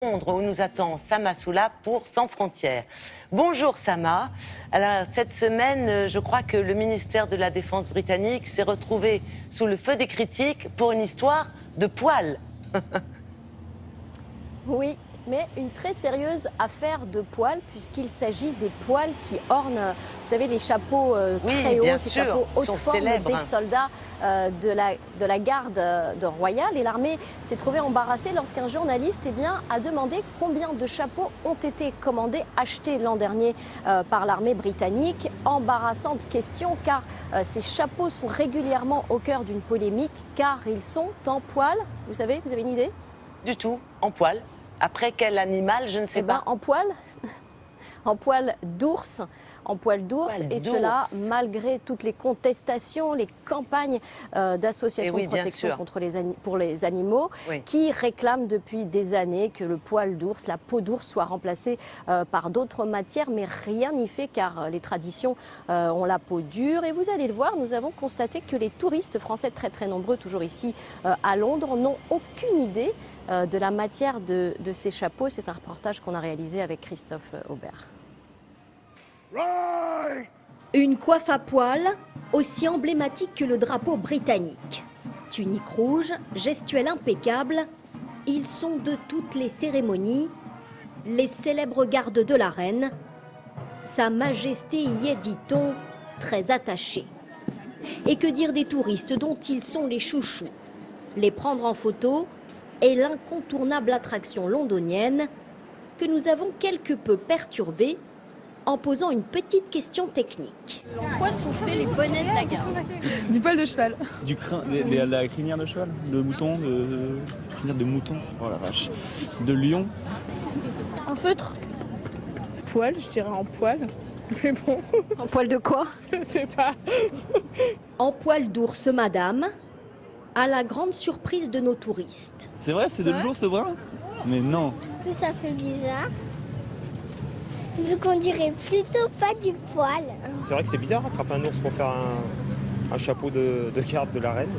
Londres où nous attend Sama Soula pour Sans frontières. Bonjour Sama. Alors, cette semaine, je crois que le ministère de la Défense britannique s'est retrouvé sous le feu des critiques pour une histoire de poils. Oui, mais une très sérieuse affaire de poils, puisqu'il s'agit des poils qui ornent, vous savez, les chapeaux très hauts, ces chapeaux haute forme des soldats de la garde royale. Et l'armée s'est trouvée embarrassée lorsqu'un journaliste a demandé combien de chapeaux ont été commandés, achetés l'an dernier par l'armée britannique. Embarrassante question, car ces chapeaux sont régulièrement au cœur d'une polémique, car ils sont en poils. Vous savez, vous avez une idée? Du tout, en poils. Après quel animal, je ne sais pas. En poils, en poils d'ours. En poils d'ours, et cela malgré toutes les contestations, les campagnes d'associations de protection pour les animaux, qui réclament depuis des années que le poil d'ours, la peau d'ours soit remplacée par d'autres matières, mais rien n'y fait car les traditions ont la peau dure. Et vous allez le voir, nous avons constaté que les touristes français, très nombreux, toujours ici à Londres, n'ont aucune idée de la matière de ces chapeaux. C'est un reportage qu'on a réalisé avec Christophe Aubert. Une coiffe à poils, aussi emblématique que le drapeau britannique. Tunique rouge, gestuelle impeccable, ils sont de toutes les cérémonies, les célèbres gardes de la reine. Sa Majesté y est, dit-on, très attachée. Et que dire des touristes dont ils sont les chouchous? Les prendre en photo est l'incontournable attraction londonienne que nous avons quelque peu perturbée en posant une petite question technique. En quoi sont faits les bonnets de la garde? Du poil de cheval. La crinière de cheval, de mouton, crinière de mouton, oh la vache, de lion. En feutre. Poil, je dirais en poil, mais bon. En poil de quoi? Je sais pas. En poil d'ours, madame, à la grande surprise de nos touristes. C'est vrai, c'est de l'ours brun? Mais non. Ça fait bizarre. Vu qu'on dirait plutôt pas du poil. C'est vrai que c'est bizarre, attraper un ours pour faire un chapeau de garde de la reine.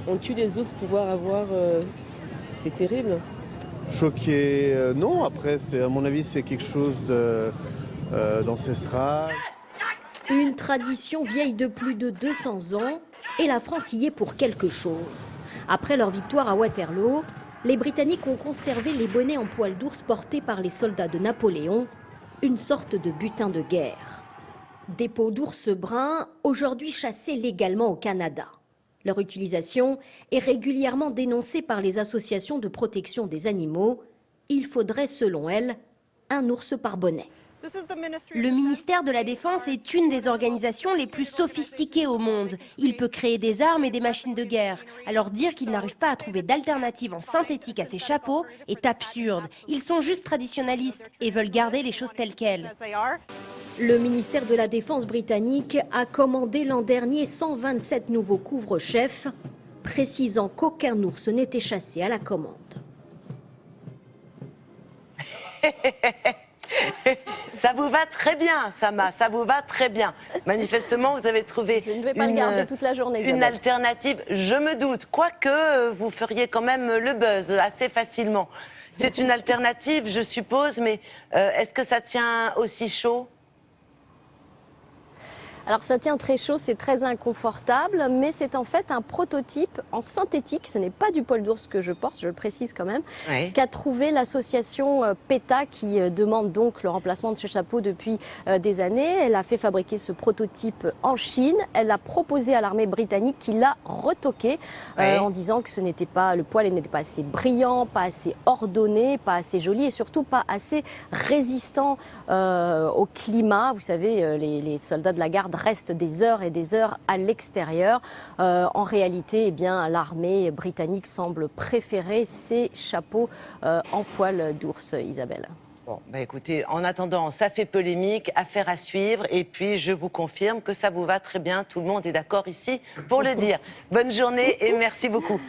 On tue les ours pour pouvoir avoir... C'est terrible. Choqué, non. Après, à mon avis, c'est quelque chose d'ancestral. Une tradition vieille de plus de 200 ans, et la France y est pour quelque chose. Après leur victoire à Waterloo, les Britanniques ont conservé les bonnets en poil d'ours portés par les soldats de Napoléon, une sorte de butin de guerre. Des peaux d'ours bruns, aujourd'hui chassés légalement au Canada. Leur utilisation est régulièrement dénoncée par les associations de protection des animaux. Il faudrait, selon elles, un ours par bonnet. Le ministère de la Défense est une des organisations les plus sophistiquées au monde. Il peut créer des armes et des machines de guerre. Alors dire qu'il n'arrive pas à trouver d'alternative en synthétique à ces chapeaux est absurde. Ils sont juste traditionnalistes et veulent garder les choses telles quelles. Le ministère de la Défense britannique a commandé l'an dernier 127 nouveaux couvre-chefs, précisant qu'aucun ours n'était chassé à la commande. Ça vous va très bien, Sama, ça vous va très bien. Manifestement, vous avez trouvé je ne vais pas le garder toute la journée, une alternative, je me doute. Quoique, vous feriez quand même le buzz assez facilement. C'est une alternative, je suppose, mais est-ce que ça tient aussi chaud ? Alors ça tient très chaud, c'est très inconfortable, mais c'est en fait un prototype en synthétique, ce n'est pas du poil d'ours que je porte, je le précise quand même, qu'a trouvé l'association PETA qui demande donc le remplacement de ces chapeaux depuis des années. Elle a fait fabriquer ce prototype en Chine, elle l'a proposé à l'armée britannique qui l'a retoqué en disant que ce n'était pas, le poil n'était pas assez brillant, pas assez ordonné, pas assez joli et surtout pas assez résistant au climat. Vous savez, les soldats de la garde restent des heures et des heures à l'extérieur. En réalité, l'armée britannique semble préférer ces chapeaux en poil d'ours, Isabelle. Bon, écoutez, en attendant, ça fait polémique, affaire à suivre, et puis je vous confirme que ça vous va très bien, tout le monde est d'accord ici pour le dire. Bonne journée et merci beaucoup.